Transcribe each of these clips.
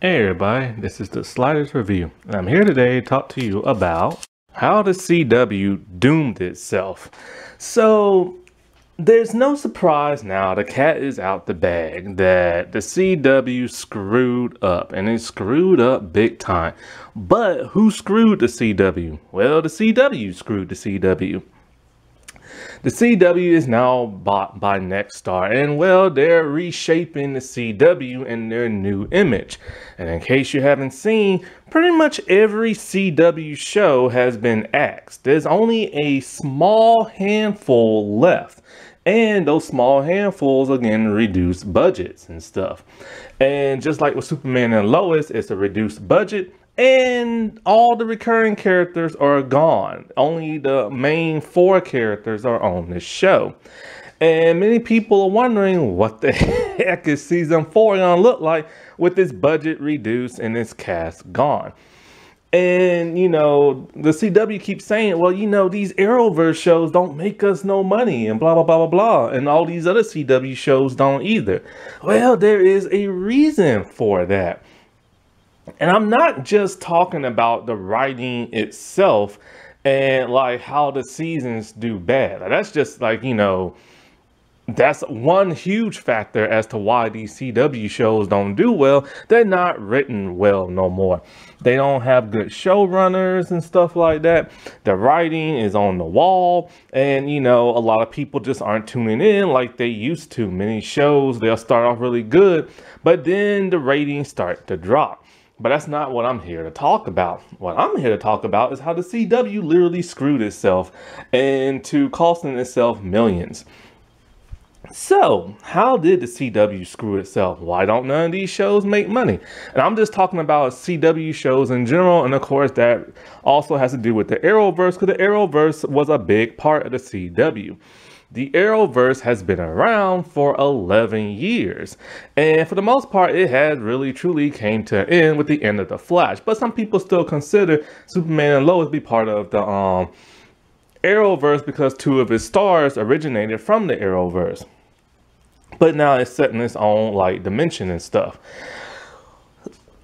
Hey everybody, this is the Sliders Review, and I'm here today to talk to you about how the CW doomed itself. So, there's no surprise now, the cat is out the bag that the CW screwed up, and it screwed up big time. But who screwed the CW? Well, the CW screwed the CW. The CW is now bought by Nexstar, and well, they're reshaping the CW in their new image. And in case you haven't seen, pretty much every CW show has been axed. There's only a small handful left. And those small handfuls, again, reduce budgets and stuff. And just like with Superman and Lois, it's a reduced budget. And all the recurring characters are gone. Only the main 4 characters are on this show. And many people are wondering what the heck is season 4 gonna look like with this budget reduced and this cast gone. And, you know, the CW keeps saying, well, you know, these arrowverse shows don't make us no money and blah, blah, blah, blah, blah. And all these other CW shows don't either. Well, there is a reason for that. And I'm not just talking about the writing itself and like how the seasons do bad. That's just like, you know, that's one huge factor as to why these CW shows don't do well. They're not written well no more. They don't have good showrunners and stuff like that. The writing is on the wall, and you know, a lot of people just aren't tuning in like they used to. Many shows, they'll start off really good, but then the ratings start to drop. But that's not what I'm here to talk about. What I'm here to talk about is how the CW literally screwed itself into costing itself millions. So, how did the CW screw itself? Why don't none of these shows make money? And I'm just talking about CW shows in general, and of course that also has to do with the Arrowverse, because the Arrowverse was a big part of the CW. The Arrowverse has been around for 11 years, and for the most part, it has really truly came to an end with the end of The Flash. But some people still consider Superman and Lois be part of the Arrowverse because 2 of its stars originated from the Arrowverse. But now it's set in its own like dimension and stuff.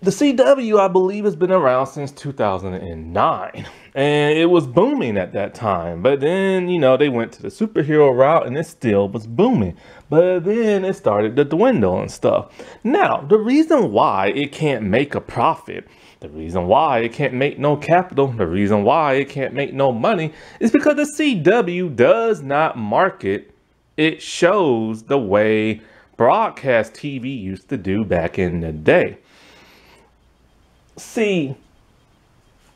The CW, I believe, has been around since 2009, and it was booming at that time. But then, you know, they went to the superhero route and it still was booming. But then it started to dwindle and stuff. Now, the reason why it can't make a profit, the reason why it can't make no capital, the reason why it can't make no money is because the CW does not market its shows the way broadcast TV used to do back in the day. See,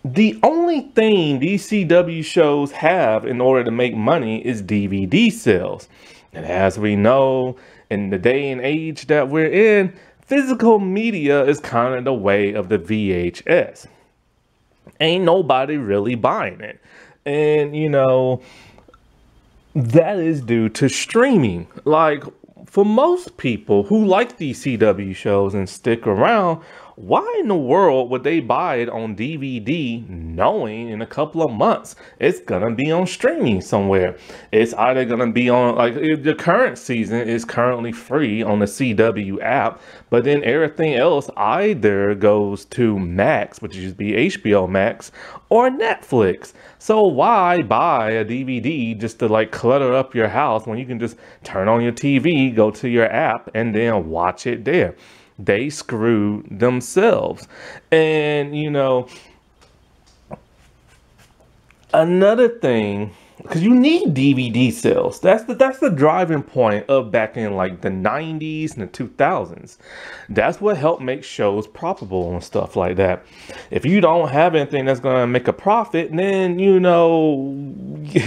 the only thing these CW shows have in order to make money is DVD sales. And as we know, in the day and age that we're in, physical media is kind of the way of the VHS. Ain't nobody really buying it. And, you know, that is due to streaming. Like, for most people who like these CW shows and stick around, why in the world would they buy it on DVD knowing in a couple of months it's gonna be on streaming somewhere? It's either gonna be on, like, the current season is currently free on the CW app, but then everything else either goes to Max, which used to be HBO Max, or Netflix. So why buy a DVD just to like clutter up your house when you can just turn on your TV, go to your app, and then watch it there? They screwed themselves. And, you know, another thing, because you need DVD sales. That's the driving point of back in like the 90s and the 2000s. That's what helped make shows profitable and stuff like that. If you don't have anything that's going to make a profit, then, you know,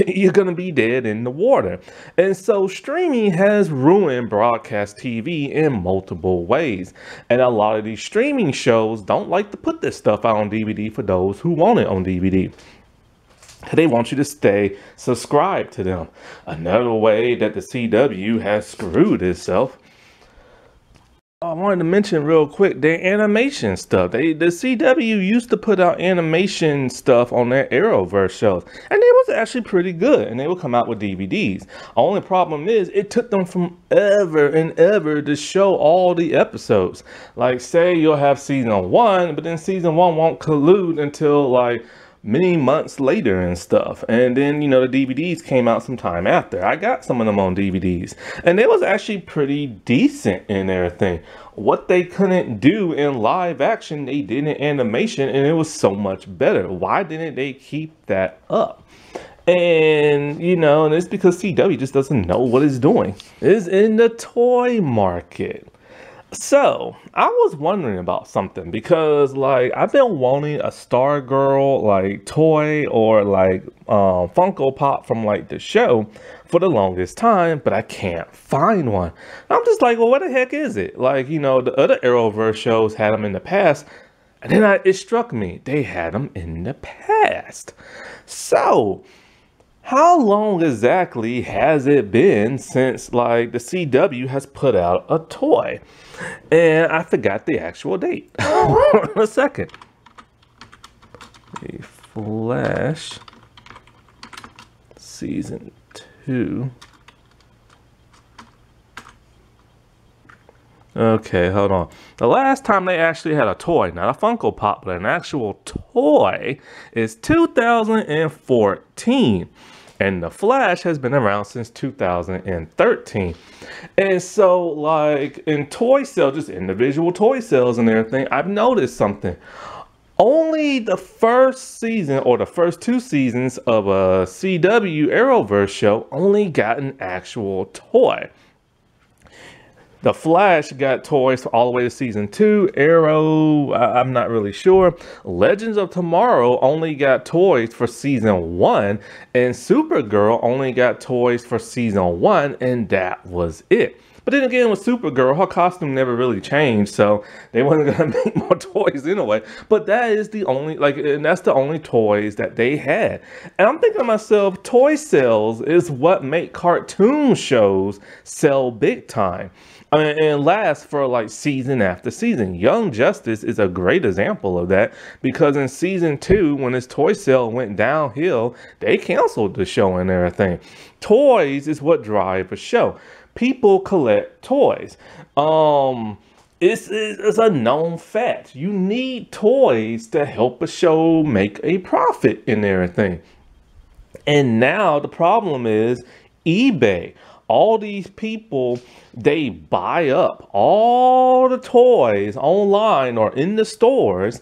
you're going to be dead in the water. And so streaming has ruined broadcast TV in multiple ways. And a lot of these streaming shows don't like to put this stuff out on DVD for those who want it on DVD. They want you to stay subscribed to them. Another way that the CW has screwed itself. I wanted to mention real quick their animation stuff. The CW used to put out animation stuff on their Arrowverse shows, and they was actually pretty good, and they would come out with DVDs. Only problem is it took them from ever and ever to show all the episodes. Like, say you'll have season 1, but then season 1 won't conclude until like many months later and stuff. And then, you know, the DVDs came out sometime after. I got some of them on DVDs, and it was actually pretty decent and everything. What they couldn't do in live action, they did in animation, and it was so much better. Why didn't they keep that up? And, you know, and it's because CW just doesn't know what it's doing. It's in the toy market. So I was wondering about something, because like I've been wanting a Stargirl like toy or like Funko Pop from like the show for the longest time, but I can't find one. I'm just like, well, what the heck is it? Like, you know, the other Arrowverse shows had them in the past, and then it struck me, they had them in the past. So how long exactly has it been since like the CW has put out a toy? And I forgot the actual date. A second. The Flash season 2. Okay, hold on. The last time they actually had a toy, not a Funko Pop, but an actual toy, is 2014. And the Flash has been around since 2013. And so, like, in toy sales, just individual toy sales and everything, I've noticed something. Only the first season or the first 2 seasons of a CW Arrowverse show only got an actual toy. The Flash got toys all the way to season 2. Arrow, I'm not really sure. Legends of Tomorrow only got toys for season 1. And Supergirl only got toys for season 1. And that was it. But then again, with Supergirl, her costume never really changed. So they wasn't going to make more toys anyway. But that is the only, like, and that's the only toys that they had. And I'm thinking to myself, toy sales is what make cartoon shows sell big time. And last for like season after season. Young Justice is a great example of that, because in season 2, when his toy sale went downhill, they canceled the show and everything. Toys is what drive a show. People collect toys. It's a known fact. You need toys to help a show make a profit and everything. And now the problem is eBay. All these people, they buy up all the toys online or in the stores,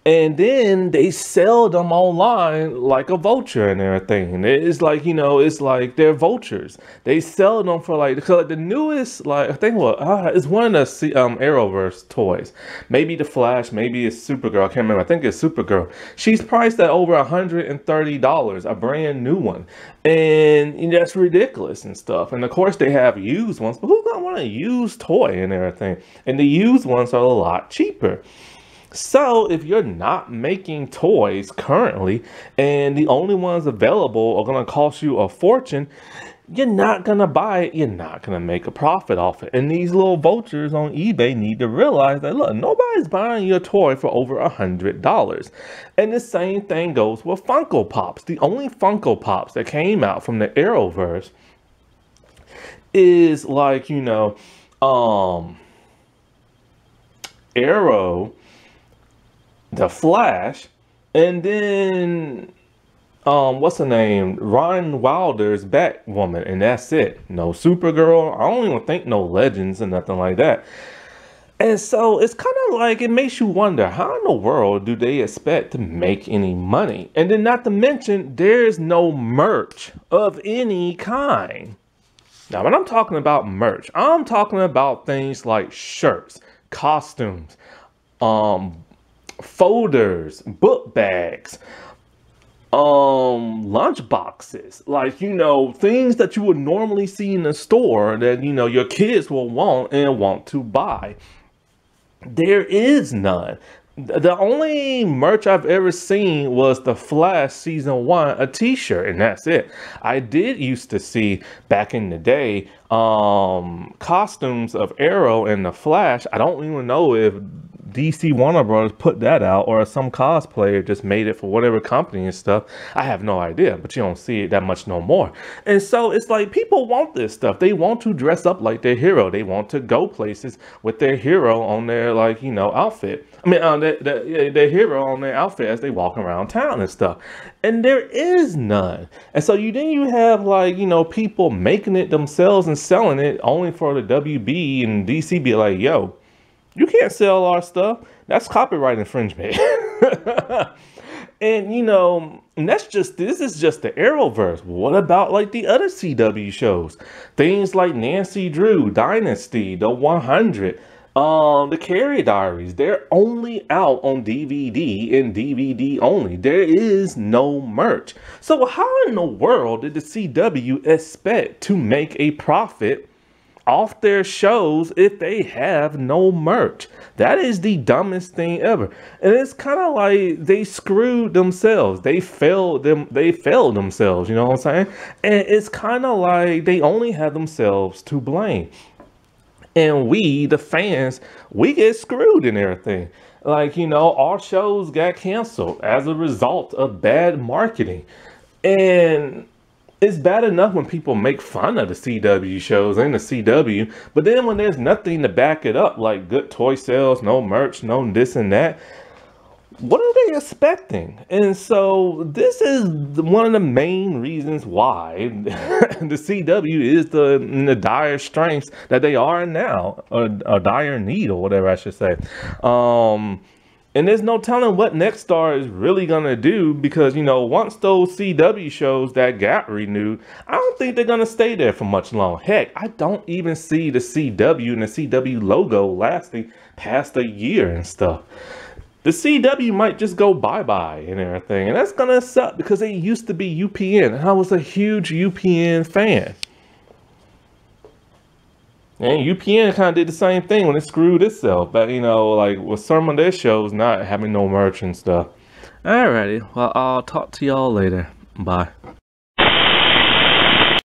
and then they sell them online like a vulture and everything. And it's like, you know, it's like they're vultures. They sell them for like, because the newest, like, I think what, it's one of the Arrowverse toys. Maybe the Flash, maybe it's Supergirl. I can't remember. I think it's Supergirl. She's priced at over $130, a brand new one. And that's ridiculous and stuff. And of course they have used ones, but who's gonna want a used toy and everything? And the used ones are a lot cheaper. So if you're not making toys currently, and the only ones available are going to cost you a fortune, you're not going to buy it. You're not going to make a profit off it. And these little vultures on eBay need to realize that, look, nobody's buying your toy for over $100. And the same thing goes with Funko Pops. The only Funko Pops that came out from the Arrowverse is like, you know, Arrow, the Flash, and then what's her name, Ryan Wilder's Batwoman, and that's it. No Supergirl. I don't even think no Legends or nothing like that. And so it's kind of like, it makes you wonder, how in the world do they expect to make any money? And then not to mention, there's no merch of any kind. Now when I'm talking about merch, I'm talking about things like shirts, costumes, folders, book bags, lunch boxes, like, you know, things that you would normally see in the store that, you know, your kids will want and want to buy. There is none. The only merch I've ever seen was the Flash season 1, a t-shirt, and that's it. I did used to see back in the day costumes of Arrow and the Flash. I don't even know if DC Warner Brothers put that out or some cosplayer just made it for whatever company and stuff. I have no idea, but you don't see it that much no more. And so it's like people want this stuff. They want to dress up like their hero. They want to go places with their hero on their, like, you know, outfit. I mean, their hero on their outfit as they walk around town and stuff. And there is none. And so then you have, like, you know, people making it themselves and selling it only for the WB and DC be like, yo, you can't sell our stuff. That's copyright infringement. And, you know, this is just the Arrowverse. What about, like, the other CW shows? Things like Nancy Drew, Dynasty, The 100, the Carrie Diaries. They're only out on DVD and DVD only. There is no merch. So how in the world did the CW expect to make a profit off their shows if they have no merch? That is the dumbest thing ever. And it's kind of like they screwed themselves. They failed themselves, you know what I'm saying? And it's kind of like they only have themselves to blame. And we, the fans, we get screwed in everything. Like, you know, our shows got canceled as a result of bad marketing. And it's bad enough when people make fun of the CW shows and the CW, but then when there's nothing to back it up, like good toy sales, no merch, no this and that, what are they expecting? And so this is one of the main reasons why the CW is in the dire straits that they are now, or dire need, or whatever I should say. And there's no telling what Nexstar is really going to do, because, you know, once those CW shows that got renewed, I don't think they're going to stay there for much long. Heck, I don't even see the CW and the CW logo lasting past a year and stuff. The CW might just go bye-bye and everything, and that's going to suck because it used to be UPN, and I was a huge UPN fan. And UPN kind of did the same thing when it screwed itself, but, you know, like with some of their shows not having no merch and stuff. Alrighty, well, I'll talk to y'all later. Bye.